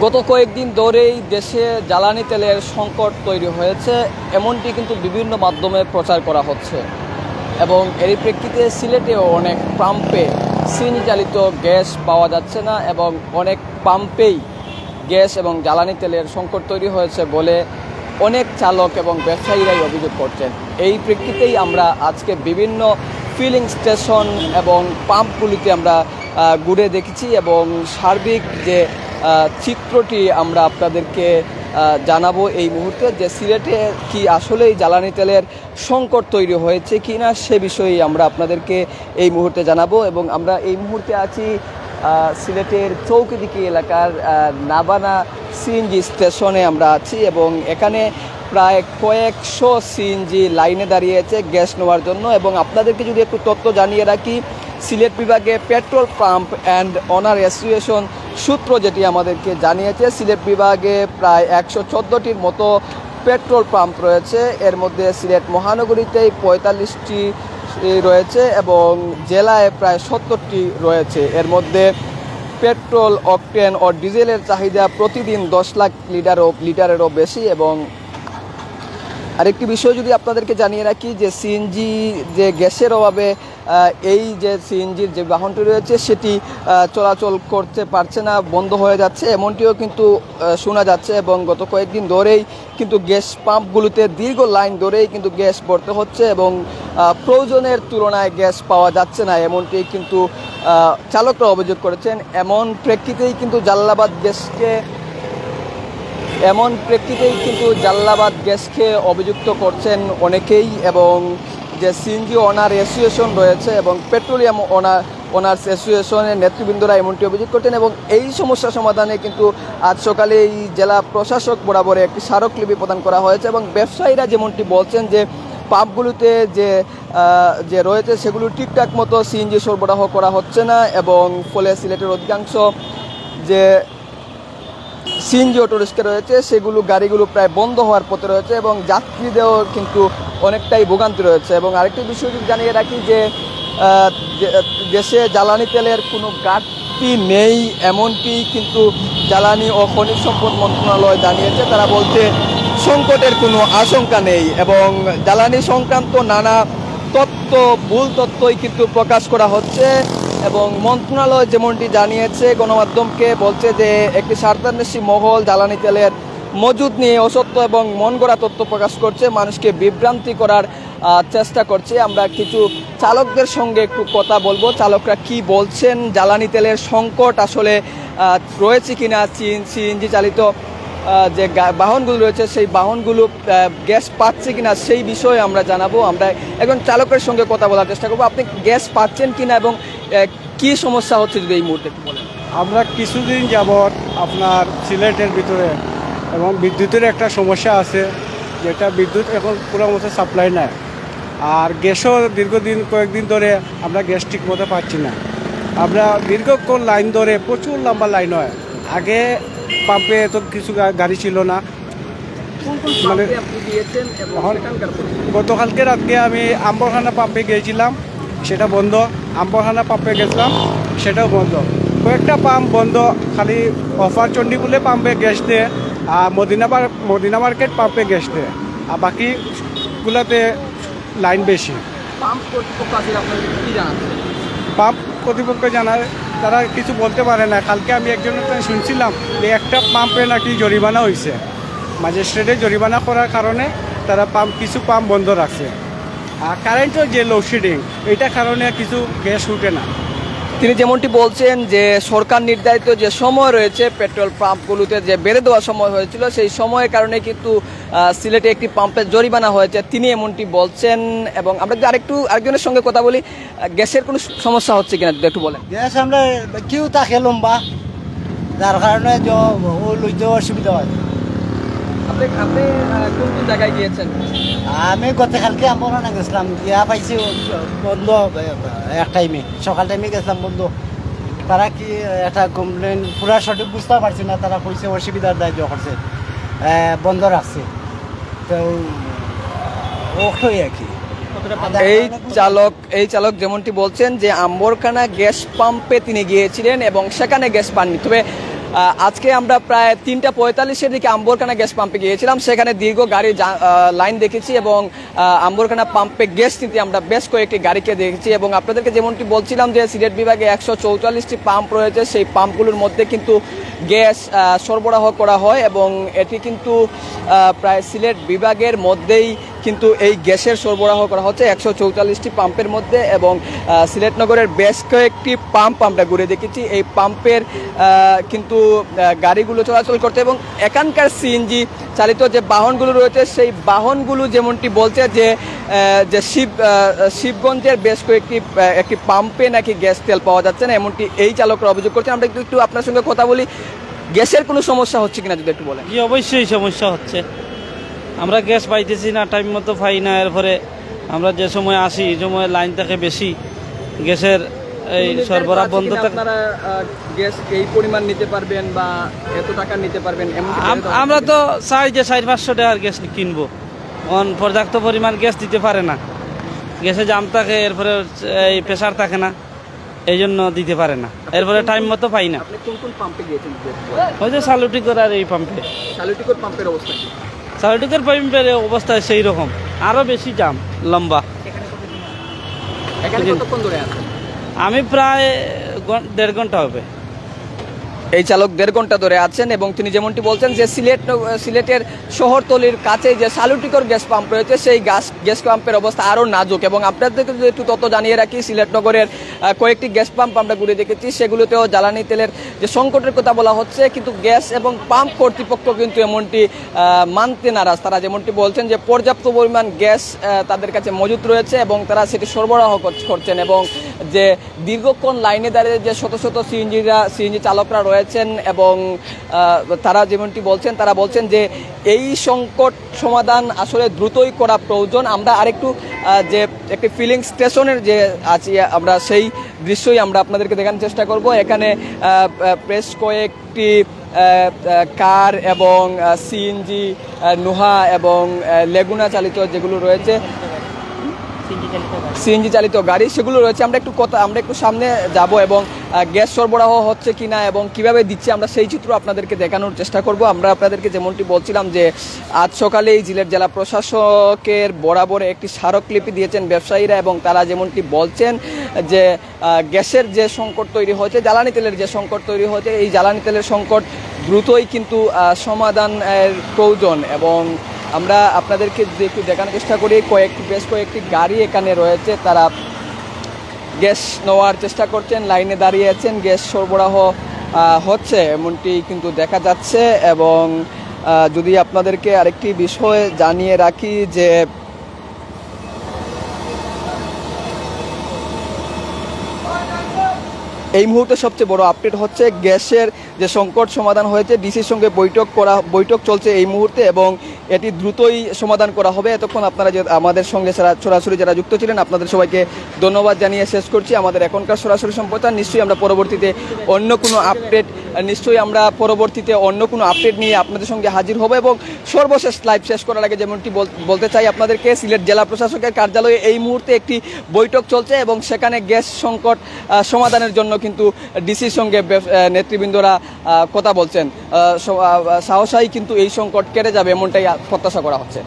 গত কয়েকদিন ধরেই দেশে জ্বালানি তেলের সংকট তৈরি হয়েছে, এমনটি কিন্তু বিভিন্ন মাধ্যমে প্রচার করা হচ্ছে। এবং এরই প্রেক্ষিতে সিলেটেও অনেক পাম্পে সিএনজি চালিত গ্যাস পাওয়া যাচ্ছে না এবং অনেক পাম্পেই গ্যাস এবং জ্বালানি তেলের সংকট তৈরি হয়েছে বলে অনেক চালক এবং ব্যবসায়ীরাই অভিযোগ করছেন। এই প্রেক্ষিতেই আমরা আজকে বিভিন্ন ফিলিং স্টেশন এবং পাম্পগুলিতে আমরা ঘুরে দেখেছি এবং সার্বিক যে চিত্রটি আমরা আপনাদেরকে জানাবো এই মুহূর্তে, যে সিলেটে কি আসলেই জ্বালানি তেলের সংকট তৈরি হয়েছে কি না সে বিষয়ে আমরা আপনাদেরকে এই মুহূর্তে জানাবো। এবং আমরা এই মুহূর্তে আছি সিলেটের চৌকিদিকি এলাকার নাবানা সিএনজি স্টেশনে আমরা আছি এবং এখানে প্রায় কয়েকশো সিএনজি লাইনে দাঁড়িয়েছে গ্যাস নেওয়ার জন্য। এবং আপনাদেরকে যদি একটু তথ্য জানিয়ে রাখি, সিলেট বিভাগে petrol pump and honour association সূত্র যেটি আমাদেরকে জানিয়েছে, সিলেট বিভাগে প্রায় 114টির মতো পেট্রোল পাম্প রয়েছে। এর মধ্যে সিলেট মহানগরীতেই 45টি রয়েছে এবং জেলায় প্রায় 70টি রয়েছে। এর মধ্যে পেট্রোল, অকটেন ও ডিজেলের চাহিদা প্রতিদিন 10 লাখ লিটারেরও বেশি। এবং আরেকটি বিষয় যদি আপনাদেরকে জানিয়ে রাখি, যে সিএনজি যে গ্যাসের অভাবে এই যে সিএনজির যে বাহনটি রয়েছে সেটি চলাচল করতে পারছে না, বন্ধ হয়ে যাচ্ছে, এমনটিও কিন্তু শোনা যাচ্ছে। এবং গত কয়েকদিন ধরেই কিন্তু গ্যাস পাম্পগুলোতে দীর্ঘ লাইন ধরেই কিন্তু গ্যাস ভরতে হচ্ছে এবং প্রয়োজনের তুলনায় গ্যাস পাওয়া যাচ্ছে না, এমনটি কিন্তু চালকরা অভিযোগ করেছেন। এমন প্রেক্ষিতেই কিন্তু জাল্লাবাদ গ্যাসকে অভিযুক্ত করছেন অনেকেই। এবং যে সিএনজি অনার অ্যাসোসিয়েশন রয়েছে এবং পেট্রোলিয়াম অনার্স অ্যাসোসিয়েশনের নেতৃবৃন্দরা এমনটি অভিযোগ করতেন। এবং এই সমস্যা সমাধানে কিন্তু আজ সকালে এই জেলা প্রশাসক বরাবরে একটি স্মারকলিপি প্রদান করা হয়েছে। এবং ব্যবসায়ীরা যেমনটি বলছেন যে পাম্পগুলোতে যে রয়েছে সেগুলো ঠিকঠাক মতো সিএনজি সরবরাহ করা হচ্ছে না এবং ফলে সিলেটের অধিকাংশ যে সিএনজি অটোরিক্সা রয়েছে সেগুলো গাড়িগুলো প্রায় বন্ধ হওয়ার পথে রয়েছে এবং যাত্রীদেরও কিন্তু অনেকটাই ভোগান্তি রয়েছে। এবং আরেকটি বিষয় যদি জানিয়ে রাখি, যে দেশে জ্বালানি তেলের কোনো ঘাটতি নেই এমনটি কিন্তু জ্বালানি ও খনিজ সম্পদ মন্ত্রণালয় জানিয়েছে। তারা বলছে সংকটের কোনো আশঙ্কা নেই এবং জ্বালানি সংক্রান্ত নানা ভুল তথ্যই কিন্তু প্রকাশ করা হচ্ছে। এবং মন্ত্রণালয় যেমনটি জানিয়েছে গণমাধ্যমকে, বলছে যে একটি স্বার্থান্বেষী মহল জ্বালানি তেলের মজুদ নিয়ে অসত্য এবং মন গড়া তথ্য প্রকাশ করছে, মানুষকে বিভ্রান্তি করার চেষ্টা করছে। আমরা কিছু চালকদের সঙ্গে একটু কথা বলবো, চালকরা কি বলছেন, জ্বালানি তেলের সংকট আসলে রয়েছে কিনা, সিএনজি চালিত যে বাহনগুলো রয়েছে সেই বাহনগুলো গ্যাস পাচ্ছে কিনা সেই বিষয়ে আমরা জানাবো। আমরা একজন চালকের সঙ্গে কথা বলার চেষ্টা করবো। আপনি গ্যাস পাচ্ছেন কিনা এবং কি সমস্যা হচ্ছে যদি এই মুহূর্তে একটু বলেন। আমরা কিছুদিন যাবৎ আপনার সিলেটের ভিতরে এবং বিদ্যুতের একটা সমস্যা আছে, যেটা বিদ্যুৎ এখন পুরো মতো সাপ্লাই নাই। আর গ্যাসও কয়েকদিন ধরে আমরা গ্যাস ঠিক মতো পাচ্ছি না। আমরা দীর্ঘক্ষণ লাইন ধরে, প্রচুর লম্বা লাইন হয়। আগে পাম্পে এত কিছু গাড়ি ছিল না। মানে গতকালকে রাতকে আমি আম্বরখানা পাম্পে গিয়েছিলাম, সেটা বন্ধ। আম্বরখানা পাম্পে গেছিলাম, সেটাও বন্ধ। কয়েকটা পাম্প বন্ধ, খালি অফার চণ্ডীপুলে পাম্পে গ্যাস দেয় আর মদিনা মার্কেট পাম্পে গ্যাস দেয়, আর বাকিগুলোতে লাইন বেশি। পাম্প কর্তৃপক্ষ জানায় তারা কিছু বলতে পারে না। কালকে আমি একজনের শুনছিলাম যে একটা পাম্পে নাকি জরিমানা হয়েছে, ম্যাজিস্ট্রেটে জরিমানা করার কারণে তারা কিছু পাম্প বন্ধ রাখছে। আর কারেন্টের যে লোডশেডিং, এইটার কারণে কিছু গ্যাস উঠে না। তিনি যেমনটি বলছেন যে সরকার নির্ধারিত যে সময় রয়েছে পেট্রোল পাম্পগুলোতে যে বেড়ে দেওয়ার সময় হয়েছিল, সেই সময়ের কারণে কিন্তু সিলেটে একটি পাম্পের জরিমানা হয়েছে, তিনি এমনটি বলছেন। এবং আমরা যদি আরেকজনের সঙ্গে কথা বলি, গ্যাসের কোনো সমস্যা হচ্ছে কিনা যদি একটু বলেন। গ্যাস আমরা কিউ থাকে লম্বা, যার কারণে লইতে অসুবিধা হয়। আপনি কোন জায়গায় গিয়েছেন? আমি গতকালকে আমরা গেছিলাম, গিয়া পাইছি বন্ধ এক টাইমে, সকাল টাইমে গেছিলাম বন্ধ। তারা কি একটা কমপ্লেন পুরা সঠিক বুঝতে পারছি না, তারা কইছে অসুবিধার দায়িত্ব করছে, বন্ধ রাখছে। তো ওটাই আর কি। এই চালক যেমনটি বলছেন যে আম্বরখানা গ্যাস পাম্পে তিনি গিয়েছিলেন এবং সেখানে গ্যাস পাননি। তবে আজকে আমরা প্রায় 3:45-এর দিকে আম্বরখানা গ্যাস পাম্পে গিয়েছিলাম। সেখানে দীর্ঘ গাড়ি লাইন দেখেছি এবং আম্বরখানা পাম্পে গ্যাস নিতে আমরা বেশ কয়েকটি গাড়িকে দেখেছি এবং আপনাদেরকে যেমনটি বলছিলাম যে সিলেট বিভাগে 144টি পাম্প রয়েছে। সেই পাম্পগুলোর মধ্যে কিন্তু গ্যাস সরবরাহ করা হয় এবং এটি কিন্তু প্রায় সিলেট বিভাগের মধ্যেই কিন্তু এই গ্যাসের সরবরাহ করা হচ্ছে 144টি পাম্পের মধ্যে এবং সিলেট নগরের বেশ কয়েকটি পাম্প আমরা ঘুরে দেখেছি। এই পাম্পের কিন্তু গাড়িগুলো চলাচল করতে এবং এখানকার সিএনজি চালিত যে বাহনগুলো রয়েছে সেই বাহনগুলো যেমনটি বলছে যে শিবগঞ্জের বেশ একটি পাম্পে নাকি গ্যাস তেল পাওয়া যাচ্ছে না, এমনটি এই চালকরা অভিযোগ করছেন। আমরা একটু আপনার সঙ্গে কথা বলি, গ্যাসের কোনো সমস্যা হচ্ছে কিনা যদি একটু বলেন। জি, অবশ্যই সমস্যা হচ্ছে। আমরা গ্যাস পাইতেছি না, টাইম মতো পাই না। এরপরে আমরা যে সময় আসি এই সময় লাইন থাকে বেশি, গ্যাসের এই সরবরাহ বন্ধ থাকে। আপনারা গ্যাস এই পরিমাণ নিতে পারবেন বা এত টাকা নিতে পারবেন? আমরা তো চাই যে 400-500 টাকার গ্যাস কিনবো, পর্যাপ্ত পরিমাণ গ্যাস দিতে পারে না। গ্যাসে জাম থাকে, এরপরে এই প্রেশার থাকে না, এই জন্য দিতে পারে না। এরপরে টাইম মতো পাই না। আপনি কোন কোন পাম্পে গিয়েছেন? ওই যে সালুটিকর আর এই পাম্পে। সালুটিকর পাম্পের অবস্থা কি? সালুটিকর পাম্পের অবস্থা সেই রকম, আরও বেশি জাম, লম্বা। এখানে কতক্ষণ ধরে আছেন? আমি প্রায় 1.5 ঘন্টা হবে। এই চালক 1.5 ঘন্টা ধরে আছেন এবং তিনি যেমনটি বলছেন যে সিলেটের শহরতলির কাছে যে সালুটিকর গ্যাস পাম্প রয়েছে সেই গ্যাস পাম্পের অবস্থা আরও নাজুক। এবং আপনাদেরকে যদি একটু তথ্য জানিয়ে রাখি, সিলেট নগরের কয়েকটি গ্যাস পাম্প আমরা ঘুরে দেখেছি, সেগুলোতেও জ্বালানি তেলের যে সংকটের কথা বলা হচ্ছে, কিন্তু গ্যাস এবং পাম্প কর্তৃপক্ষ কিন্তু এমনটি মানতে নারাজ। তারা যেমনটি বলছেন যে পর্যাপ্ত পরিমাণ গ্যাস তাদের কাছে মজুত রয়েছে এবং তারা সেটি সরবরাহ করছেন এবং যে দীর্ঘক্ষণ লাইনে দাঁড়িয়ে যে শত শত সিএনজি চালকরা রয়েছেন এবং তারা যেমনটি বলছেন, তারা বলছেন যে এই সংকট সমাধান আসলে দ্রুতই করা প্রয়োজন। আমরা আরেকটু যে একটি ফিলিং স্টেশনের যে আছি আমরা সেই দৃশ্যই আমরা আপনাদেরকে দেখানোর চেষ্টা করব। এখানে বেশ কয়েকটি কার এবং সিএনজি, নোহা এবং লেগুনা চালিত যেগুলো রয়েছে, সিএনজি চালিত গাড়ি সেগুলো রয়েছে। আমরা একটু সামনে যাব এবং গ্যাস সরবরাহ হচ্ছে কিনা এবং কিভাবে দিচ্ছে আমরা সেই চিত্র আপনাদেরকে দেখানোর চেষ্টা করব। আমরা আপনাদেরকে যেমনটি বলছিলাম যে আজ সকালেই সিলেট জেলা প্রশাসকের বরাবর একটি স্মারকলিপি দিয়েছেন ব্যবসায়ীরা এবং তারা যেমনটি বলছেন যে গ্যাসের যে সংকট তৈরি হয়েছে, জ্বালানি তেলের যে সংকট তৈরি হয়েছে, এই জ্বালানি তেলের সংকট দ্রুতই কিন্তু সমাধানের প্রয়োজন। এবং আমরা আপনাদেরকে একটু দেখানোর চেষ্টা করি, বেশ কয়েকটি গাড়ি এখানে রয়েছে, তারা গ্যাস নেওয়ার চেষ্টা করছেন, লাইনে দাঁড়িয়ে আছেন, গ্যাস সরবরাহ হচ্ছে এমনটি কিন্তু দেখা যাচ্ছে। এবং যদি আপনাদেরকে আরেকটি বিষয় জানিয়ে রাখি যে এই মুহূর্তে সবচেয়ে বড় আপডেট হচ্ছে গ্যাসের যে সংকট সমাধান হয়েছে, ডিসির সঙ্গে বৈঠক চলছে এই মুহূর্তে এবং এটি দ্রুতই সমাধান করা হবে। এতক্ষণ আপনারা যে আমাদের সঙ্গে সরাসরি যারা যুক্ত ছিলেন আপনাদের সবাইকে ধন্যবাদ জানিয়ে শেষ করছি। আমাদের এখনকার সরাসরি সম্প্রচার নিশ্চয়ই আমরা পরবর্তীতে অন্য কোনো আপডেট নিয়ে আপনাদের সঙ্গে হাজির হব। এবং সর্বশেষ লাইভ শেষ করার আগে যেমনটি বলতে চাই আপনাদেরকে, সিলেট জেলা প্রশাসকের কার্যালয়ে এই মুহূর্তে একটি বৈঠক চলছে এবং সেখানে গ্যাস সংকট সমাধানের জন্য কিন্তু ডিসির সঙ্গে নেতৃবৃন্দরা কথা বলছেন। সাহসাই কিন্তু এই সংকট কেটে যাবে এমনটাই প্রত্যাশা করা হচ্ছে।